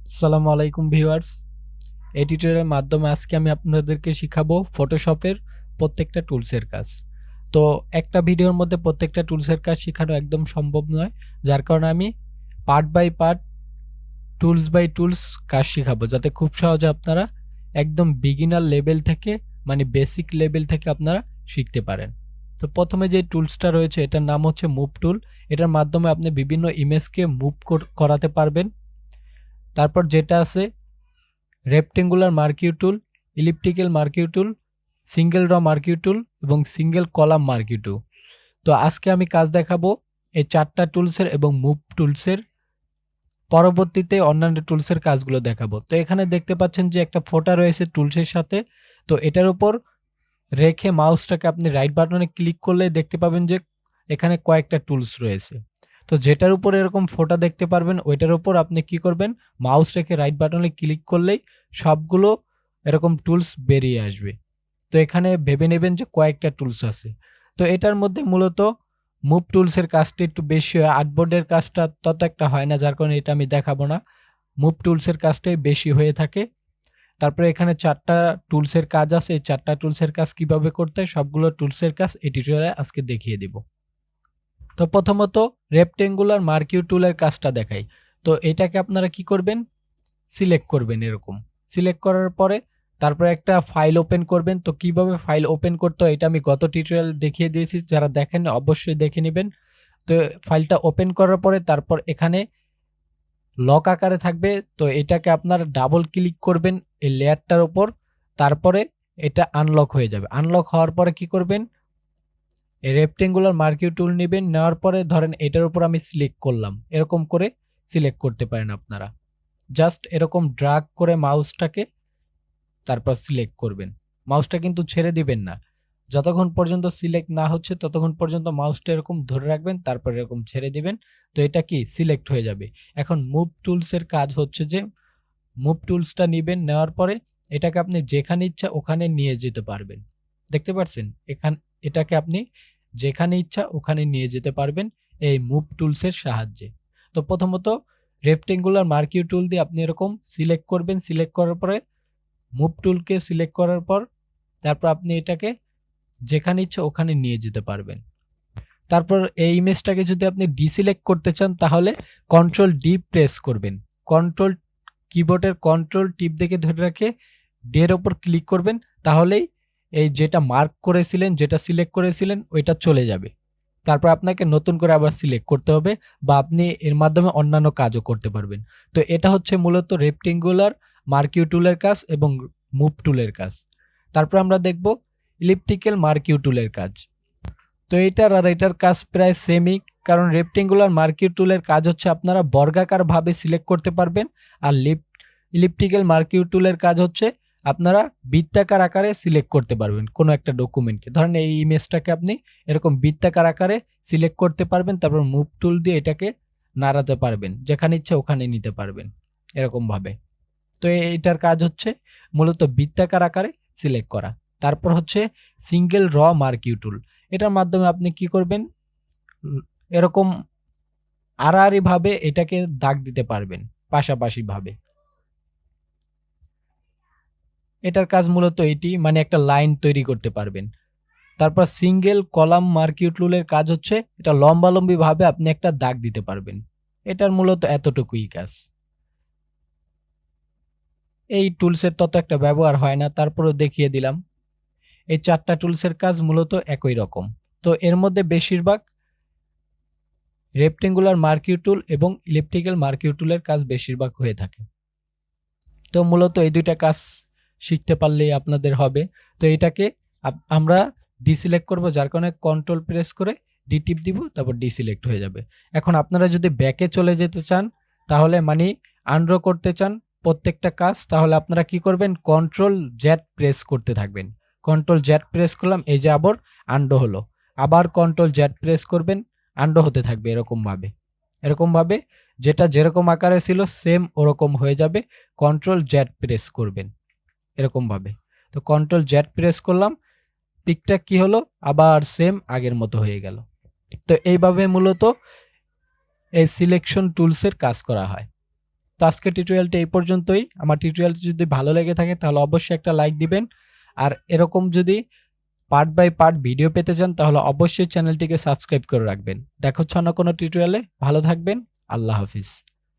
আসসালামু আলাইকুম ভিউয়ার্স। এই টিউটোরিয়ালের মাধ্যমে আজকে আমি আপনাদেরকে শিখাবো ফটোশপের প্রত্যেকটা টুলসের কাজ। তো একটা ভিডিওর মধ্যে প্রত্যেকটা টুলসের কাজ শেখানো একদম সম্ভব নয়, যার কারণে আমি part by part, tools by tools কাজ শিখাবো, যাতে খুব সহজে আপনারা একদম বিগিনার লেভেল থেকে, মানে বেসিক লেভেল থেকে আপনারা শিখতে পারেন। তো প্রথমে যে টুলসটা রয়েছে এটার নাম হচ্ছে মুভ টুল। এটার মাধ্যমে আপনি বিভিন্ন ইমেজকে মুভ করাতে পারবেন। তারপর যেটা আছে রেক্টেঙ্গুলার মার্কিউ টুল, ইলিপ্টিক্যাল মার্কিউ টুল, সিঙ্গেল র মার্কিউ টুল এবং সিঙ্গেল কলাম মার্কিউ টুল। তো আজকে আমি কাজ দেখাবো এই চারটা টুলসের এবং মুভ টুলসের। পরবর্তীতে অন্যান্য টুলসের কাজগুলো দেখাবো। তো এখানে দেখতে পাচ্ছেন যে একটা ফোঁটা রয়েছে টুলসের সাথে। তো এটার উপর রেখে মাউসটাকে আপনি রাইট বাটনে ক্লিক করলে দেখতে পাবেন যে এখানে কয়েকটা টুলস রয়েছে। তো যেটার উপর এরকম ফোঁটা দেখতে পারবেন ওইটার উপর আপনি কি করবেন, মাউস রেখে রাইট বাটনে ক্লিক করলেই সবগুলো এরকম টুলস বেরিয়ে আসবে। তো এখানে ভেবে নেবেন যে কয়েকটা টুলস আছে। তো এটার মধ্যে মূলত মুভ টুলসের কাজটা একটু বেশি হয়, আর্টবোর্ডের কাজটা তত একটা হয় না, যার কারণে এটা আমি দেখাবো না। মুভ টুলসের কাজটাই বেশি হয়ে থাকে। তারপরে এখানে চারটা টুলসের কাজ আছে। এই চারটা টুলসের কাজ কিভাবে করতে হয় সবগুলো টুলসের কাজ এই টিউটোরিয়ালে আজকে দেখিয়ে দিব। তো প্রথমত রেক্টেঙ্গুলার মার্কিউ টুলের কাজটা দেখাই। তো এটাকে আপনারা কি করবেন, সিলেক্ট করবেন। এরকম সিলেক্ট করার পরে তারপরে একটা ফাইল ওপেন করবেন। তো কিভাবে ফাইল ওপেন করতে হয় এটা আমি গত টিউটোরিয়াল দেখিয়ে দিয়েছি, যারা দেখেন অবশ্যই দেখে নেবেন। তো ফাইলটা ওপেন করার পরে তারপর এখানে লক আকারে থাকবে। তো এটাকে আপনার ডাবল ক্লিক করবেন এই লেয়ারটার উপর, তারপরে এটা আনলক হয়ে যাবে। আনলক হওয়ার পরে কি করবেন, এই রেক্টেঙ্গুলার মার্কিউ টুল নেবেন। নেওয়ার পরে ধরেন এটার উপর আমি সিলেক্ট করলাম, এরকম করে সিলেক্ট করতে পারেন আপনারা। জাস্ট এরকম ড্রাগ করে মাউসটাকে তারপর সিলেক্ট করবেন। মাউসটা কিন্তু ছেড়ে দিবেন না, যতক্ষণ পর্যন্ত সিলেক্ট না হচ্ছে ততক্ষণ পর্যন্ত মাউসটা এরকম ধরে রাখবেন, তারপর এরকম ছেড়ে দিবেন। তো এটা কি সিলেক্ট হয়ে যাবে। এখন মুভ টুলসের কাজ হচ্ছে যে মুভ টুলসটা নেবেন, নেওয়ার পরে এটাকে আপনি যেখানে ইচ্ছা ওখানে নিয়ে যেতে পারবেন। দেখতে পাচ্ছেন এটাকে আপনি যেখানে ইচ্ছা ওখানে নিয়ে যেতে পারবেন এই মুভ টুলসের সাহায্যে। তো প্রথমত রেক্টেঙ্গুলার মার্কিউ টুল দিয়ে আপনি এরকম সিলেক্ট করবেন। সিলেক্ট করার পরে মুভ টুলকে সিলেক্ট করার পর তারপর আপনি এটাকে যেখানে ইচ্ছা ওখানে নিয়ে যেতে পারবেন। তারপর এই ইমেজটাকে যদি আপনি ডিসিলেক্ট করতে চান তাহলে কন্ট্রোল ডি প্রেস করবেন। কন্ট্রোল কিবোর্ডের কন্ট্রোল টিপ দেখে ধরে রাখে ডি এর উপর ক্লিক করবেন, তাহলেই এই যেটা মার্ক করেছিলেন, যেটা সিলেক্ট করেছিলেন ওইটা চলে যাবে। তারপর আপনাকে নতুন করে আবার সিলেক্ট করতে হবে, বা আপনি এর মাধ্যমে অন্যান্য কাজও করতে পারবেন। তো এটা হচ্ছে মূলত রেক্টেঙ্গুলার মার্কিউ টুলের কাজ এবং মুভ টুলের কাজ। তারপর আমরা দেখব ইলিপ্টিক্যাল মার্কিউ টুলের কাজ। তো এটার আর এটার কাজ প্রায় সেমই, কারণ রেক্টেঙ্গুলার মার্কিউ টুলের কাজ হচ্ছে আপনারা বর্গাকার ভাবে সিলেক্ট করতে পারবেন, আর ইলিপ্টিক্যাল মার্কিউ টুলের কাজ হচ্ছে আপনারা বৃত্তাকার আকারে সিলেক্ট করতে পারবেন কোনো একটা ডকুমেন্টকে। ধরেন এই ইমেজটাকে আপনি এরকম বৃত্তাকার আকারে সিলেক্ট করতে পারবেন, তারপর মুভ টুল দিয়ে এটাকে নাড়াতে পারবেন, যেখানে ইচ্ছে ওখানে নিতে পারবেন এরকম ভাবে। তো এটার কাজ হচ্ছে মূলত বৃত্তাকার আকারে সিলেক্ট করা। তারপর হচ্ছে সিঙ্গেল র মার্কিউ টুল। এটার মাধ্যমে আপনি কি করবেন, এরকম আড়াআড়ি ভাবে এটাকে দাগ দিতে পারবেন পাশাপাশি ভাবে। এটার কাজ মূলত এটি, মানে একটা লাইন তৈরি করতে পারবেন। তারপর সিঙ্গেল কলাম মার্কিউ টুলের কাজ হচ্ছে এটা লম্বালম্বি ভাবে আপনি একটা দাগ দিতে পারবেন। এটার মূলত এতটুকুই কাজ। এই টুলসের তত একটা ব্যবহার হয় না, তারপরেও দেখিয়ে দিলাম। এই চারটা টুলসের কাজ মূলত একই রকম। তো এর মধ্যে বেশিরভাগ রেক্টেঙ্গুলার মার্কিউ টুল এবং ইলিপ্টিক্যাল মার্কিউ টুলের কাজ বেশিরভাগ হয়ে থাকে। তো মূলত এই দুইটা কাজ শিখতে পারলেই আপনাদের হবে। তো এটাকে আমরা ডিসিলেক্ট করব, যার কারণে কন্ট্রোল প্রেস করে ডি টিপ দিব, তারপর ডিসিলেক্ট হয়ে যাবে। এখন আপনারা যদি ব্যাকে চলে যেতে চান, তাহলে মানে আনড্র করতে চান প্রত্যেকটা কাজ, তাহলে আপনারা কি করবেন, কন্ট্রোল জেড প্রেস করতে থাকবেন। কন্ট্রোল জেড প্রেস করলাম, এই যে আবার আনড্র হলো, আবার কন্ট্রোল জেড প্রেস করবেন, আনড্র হতে থাকবে এরকম ভাবে যেটা যেরকম আকারে ছিল সেম ওরকম হয়ে যাবে। কন্ট্রোল জেড প্রেস করবেন এরকম ভাবে। তো কন্ট্রোল জেড প্রেস করলাম, পিকটা কি হলো, আবার সেম আগের মতো হয়ে গেল। তো এইভাবে মূলত এই সিলেকশন টুলসের কাজ করা হয়। তো আজকের টিউটোরিয়ালটা এই পর্যন্তই। আমার টিউটোরিয়ালটি যদি ভালো লেগে থাকে তাহলে অবশ্যই একটা লাইক দিবেন। আর এরকম যদি পার্ট বাই পার্ট ভিডিও পেতে চান তাহলে অবশ্যই চ্যানেলটিকে সাবস্ক্রাইব করে রাখবেন। দেখা হচ্ছে অন্য কোনো টিউটোরিয়ালে। ভালো থাকবেন। আল্লাহ হাফিজ।